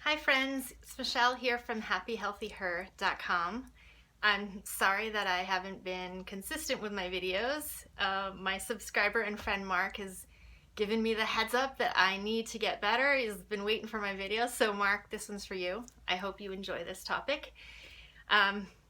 Hi friends, it's Michelle here from happyhealthyher.com. I'm sorry that I haven't been consistent with my videos. My subscriber and friend Mark has given me the heads up that I need to get better. He's been waiting for my videos, so Mark, this one's for you. I hope you enjoy this topic.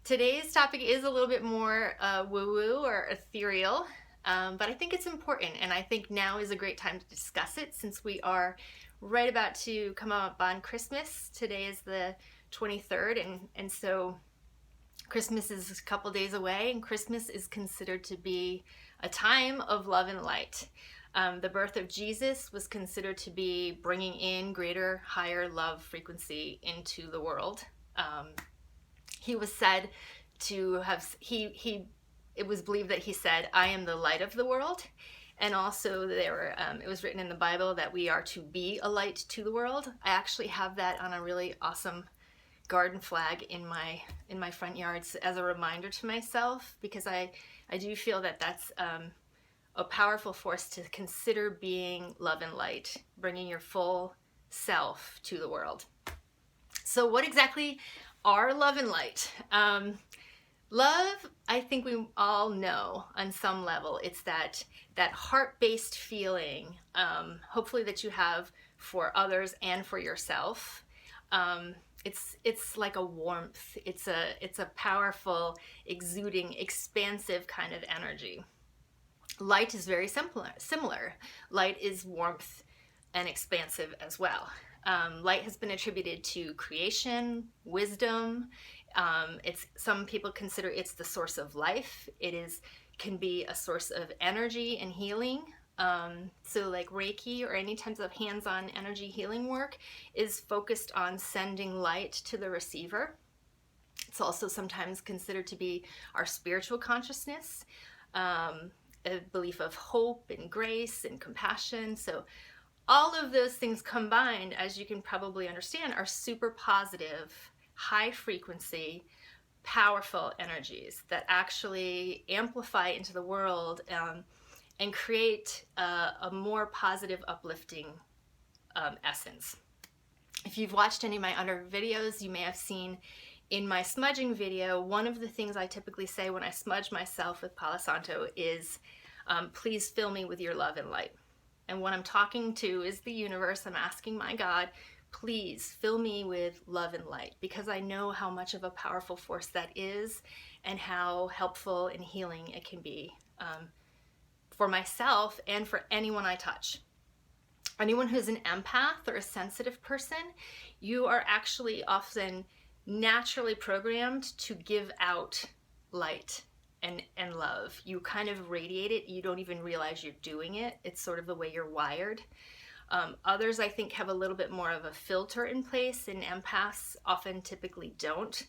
Today's topic is a little bit more woo-woo or ethereal, but I think it's important, and I think now is a great time to discuss it since we are right about to come up on Christmas. Today is the 23rd, and so Christmas is a couple days away, and Christmas is considered to be a time of love and light. The birth of Jesus was considered to be bringing in greater, higher love frequency into the world. He was said to have, it was believed that he said, "I am the light of the world." And also it was written in the Bible that we are to be a light to the world. I actually have that on a really awesome garden flag in my front yards as a reminder to myself, because I do feel that that's a powerful force to consider being love and light, bringing your full self to the world. So what exactly are love and light? Love, I think we all know on some level, it's that heart-based feeling, hopefully that you have for others and for yourself. It's like a warmth. It's a powerful, exuding, expansive kind of energy. Light is very similar. Light is warmth and expansive as well. Light has been attributed to creation, wisdom. Some people consider it's the source of life. Can be a source of energy and healing. So like Reiki or any types of hands-on energy healing work is focused on sending light to the receiver. It's also sometimes considered to be our spiritual consciousness, a belief of hope and grace and compassion. So all of those things combined, as you can probably understand, are super positive, high frequency, powerful energies that actually amplify into the world and create a more positive, uplifting essence. If you've watched any of my other videos, you may have seen in my smudging video, one of the things I typically say when I smudge myself with Palo Santo is, please fill me with your love and light. And what I'm talking to is the universe. I'm asking my God, please fill me with love and light, because I know how much of a powerful force that is and how helpful and healing it can be for myself and for anyone I touch. Anyone who's an empath or a sensitive person, you are actually often naturally programmed to give out light and love. You kind of radiate it. You don't even realize you're doing it. It's sort of the way you're wired. Others, I think, have a little bit more of a filter in place, and empaths often typically don't.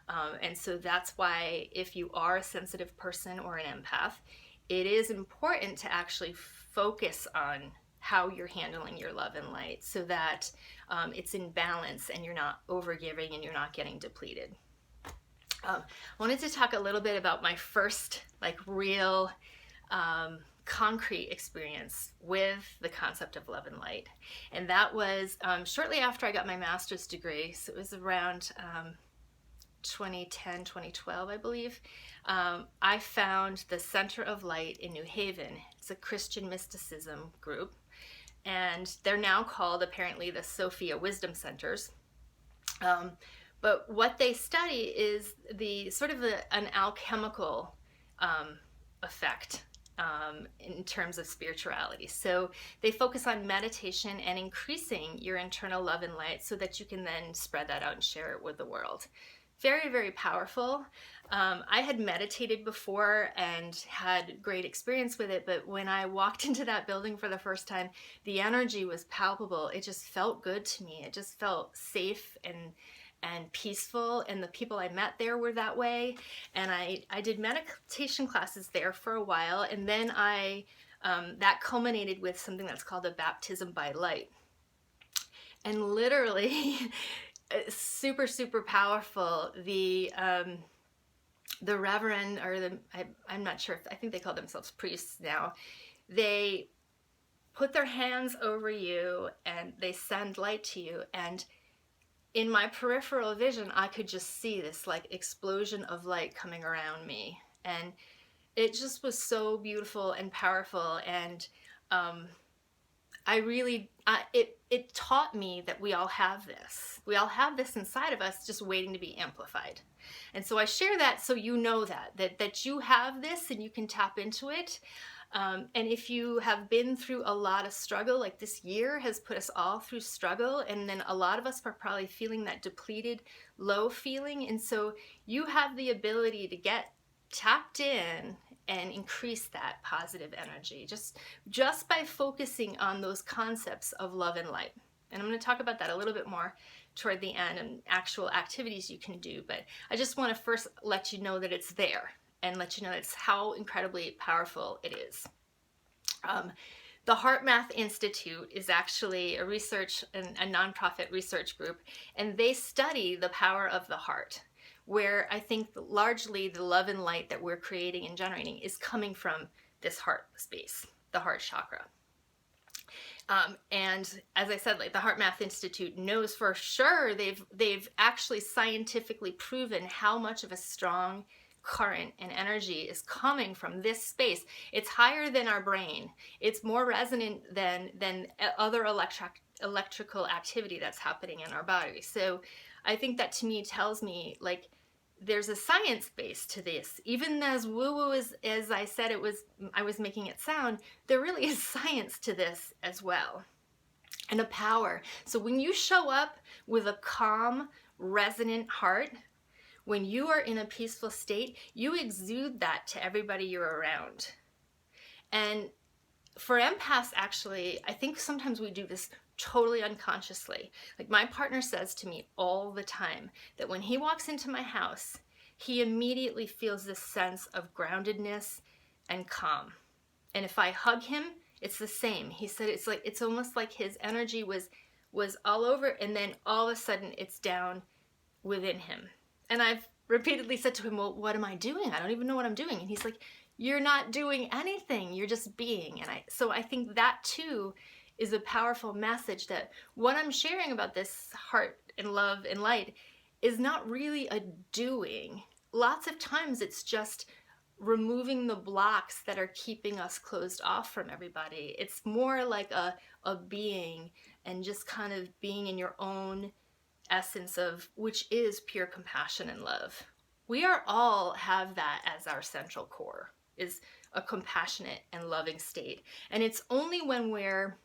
And so that's why if you are a sensitive person or an empath, it is important to actually focus on how you're handling your love and light so that it's in balance and you're not overgiving and you're not getting depleted. I wanted to talk a little bit about my first real concrete experience with the concept of love and light. And that was shortly after I got my master's degree. So it was around 2010, 2012, I believe. I found the Center of Light in New Haven. It's a Christian mysticism group. And they're now called, apparently, the Sophia Wisdom Centers. But what they study is the sort of an alchemical effect in terms of spirituality. So they focus on meditation and increasing your internal love and light so that you can then spread that out and share it with the world. Very, very powerful. I had meditated before and had great experience with it, but when I walked into that building for the first time, the energy was palpable. It just felt good to me. It just felt safe and peaceful, and the people I met there were that way. And I did meditation classes there for a while, and then that culminated with something that's called a baptism by light. And literally, super, super powerful. The reverend, or I'm not sure, I think they call themselves priests now, they put their hands over you and they send light to you, and in my peripheral vision, I could just see this like explosion of light coming around me. And it just was so beautiful and powerful. And it taught me that we all have this. We all have this inside of us just waiting to be amplified. And so I share that so you know that you have this and you can tap into it. And if you have been through a lot of struggle, like this year has put us all through struggle, and then a lot of us are probably feeling that depleted, low feeling. And so you have the ability to get tapped in and increase that positive energy just by focusing on those concepts of love and light. And I'm going to talk about that a little bit more toward the end and actual activities you can do. But I just want to first let you know that it's there and let you know it's how incredibly powerful it is. The HeartMath Institute is actually a nonprofit research group, and they study the power of the heart, where I think largely the love and light that we're creating and generating is coming from this heart space, the heart chakra. And as I said, like the HeartMath Institute knows for sure, they've actually scientifically proven how much of a strong current and energy is coming from this space. It's higher than our brain. It's more resonant than other electrical activity that's happening in our body. So I think that to me tells me like there's a science base to this. Even as woo-woo as I said I was making it sound, there really is science to this as well. And a power. So when you show up with a calm, resonant heart, when you are in a peaceful state, you exude that to everybody you're around. And for empaths, actually, I think sometimes we do this totally unconsciously. Like my partner says to me all the time that when he walks into my house, he immediately feels this sense of groundedness and calm. And if I hug him, it's the same. He said it's almost like his energy was all over, and then all of a sudden it's down within him. And I've repeatedly said to him, well, what am I doing? I don't even know what I'm doing. And he's like, you're not doing anything. You're just being. And so I think that too is a powerful message that what I'm sharing about this heart and love and light is not really a doing. Lots of times it's just removing the blocks that are keeping us closed off from everybody. It's more like a being and just kind of being in your own essence of which is pure compassion and love. We are all have that as our central core, is a compassionate and loving state. And it's only when we're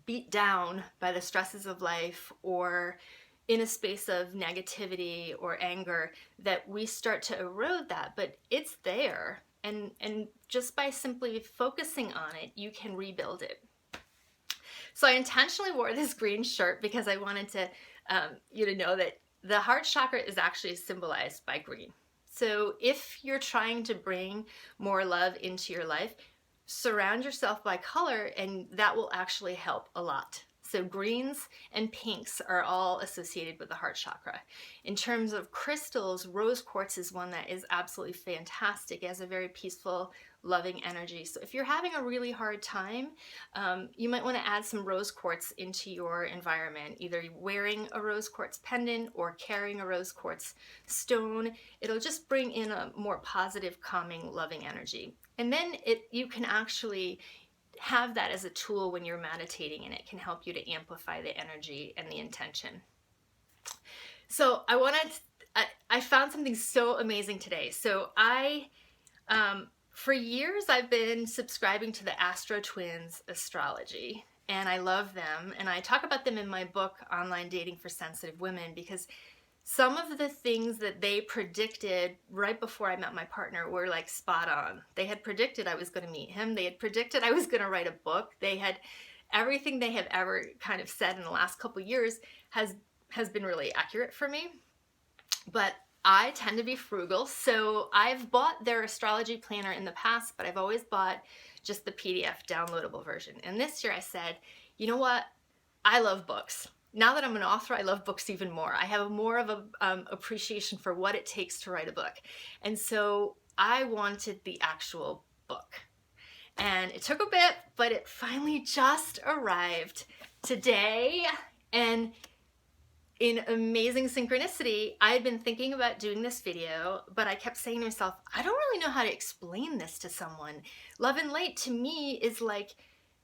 beat down by the stresses of life or in a space of negativity or anger that we start to erode that, but it's there. And just by simply focusing on it, you can rebuild it. So I intentionally wore this green shirt because I wanted to you to know that the heart chakra is actually symbolized by green. So if you're trying to bring more love into your life, surround yourself by color, and that will actually help a lot. So greens and pinks are all associated with the heart chakra. In terms of crystals, rose quartz is one that is absolutely fantastic. It has a very peaceful, loving energy. So if you're having a really hard time, you might want to add some rose quartz into your environment, either wearing a rose quartz pendant or carrying a rose quartz stone. It'll just bring in a more positive, calming, loving energy. And then you can actually have that as a tool when you're meditating, and it can help you to amplify the energy and the intention. So I found something so amazing today. So for years I've been subscribing to the Astro Twins astrology, and I love them, and I talk about them in my book Online Dating for Sensitive Women, because some of the things that they predicted right before I met my partner were like spot on. They had predicted I was going to meet him. They had predicted I was going to write a book. They had everything they have ever kind of said in the last couple years has been really accurate for me. But I tend to be frugal, so I've bought their astrology planner in the past, but I've always bought just the PDF downloadable version. And this year I said, you know what? I love books. Now that I'm an author, I love books even more. I have more of a appreciation for what it takes to write a book. And so I wanted the actual book. And it took a bit, but it finally just arrived today. And in amazing synchronicity, I had been thinking about doing this video, but I kept saying to myself, I don't really know how to explain this to someone. Love and light to me is like,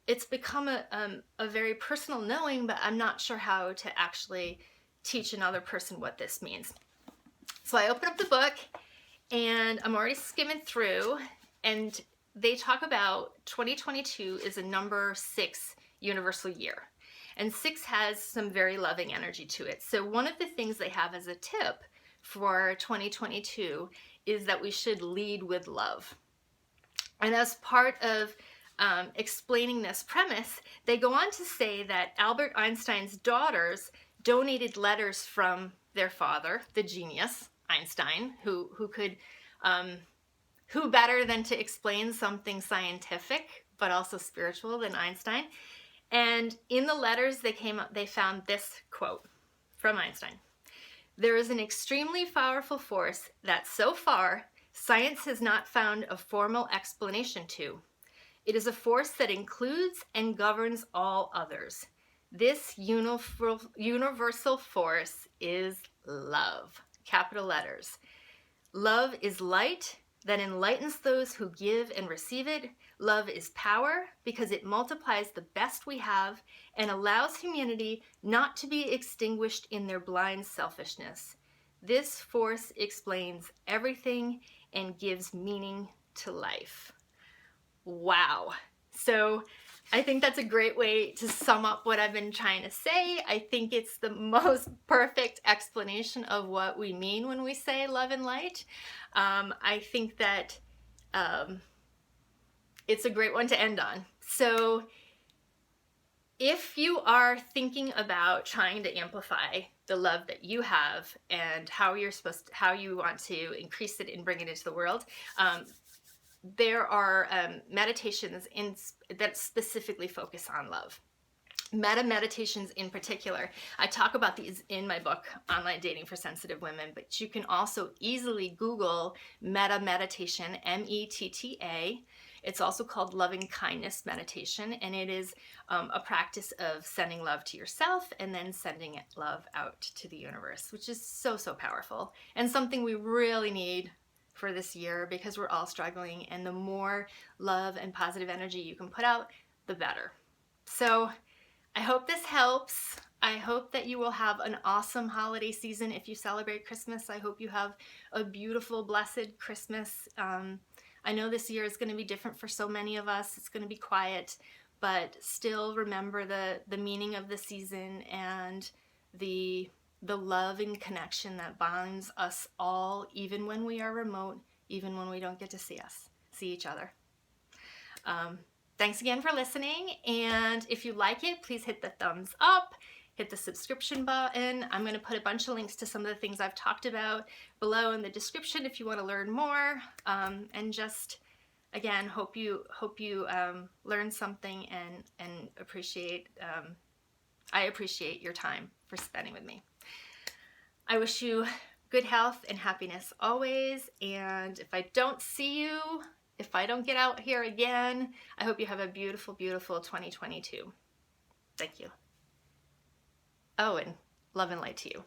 it's become a very personal knowing, but I'm not sure how to actually teach another person what this means. So I open up the book and I'm already skimming through, and they talk about 2022 is a number 6 universal year. And 6 has some very loving energy to it. So one of the things they have as a tip for 2022 is that we should lead with love. And as part of explaining this premise, they go on to say that Albert Einstein's daughters donated letters from their father, the genius, Einstein, who better than to explain something scientific, but also spiritual than Einstein. And in the letters they found this quote from Einstein. There is an extremely powerful force that so far science has not found a formal explanation to. It is a force that includes and governs all others. This universal force is love, capital letters. Love is light that enlightens those who give and receive it. Love is power because it multiplies the best we have and allows humanity not to be extinguished in their blind selfishness. This force explains everything and gives meaning to life. Wow. So I think that's a great way to sum up what I've been trying to say. I think it's the most perfect explanation of what we mean when we say love and light. I think that it's a great one to end on. So if you are thinking about trying to amplify the love that you have and how you want to increase it and bring it into the world, there are meditations that specifically focus on love. Metta meditations in particular. I talk about these in my book, Online Dating for Sensitive Women, but you can also easily Google Metta meditation, M-E-T-T-A. It's also called loving kindness meditation, and it is a practice of sending love to yourself and then sending love out to the universe, which is so, so powerful and something we really need for this year because we're all struggling, and the more love and positive energy you can put out, the better. So I hope this helps. I hope that you will have an awesome holiday season. If you celebrate Christmas, I hope you have a beautiful, blessed Christmas. I know this year is going to be different for so many of us. It's going to be quiet, but still remember the meaning of the season and the love and connection that binds us all, even when we are remote, even when we don't get to see each other. Thanks again for listening, and if you like it, please hit the thumbs up, hit the subscription button. I'm going to put a bunch of links to some of the things I've talked about below in the description if you want to learn more, and just again hope you learn something and appreciate I appreciate your time for spending with me. I wish you good health and happiness always, and if I don't see you, if I don't get out here again, I hope you have a beautiful, beautiful 2022. Thank you. Oh, and love and light to you.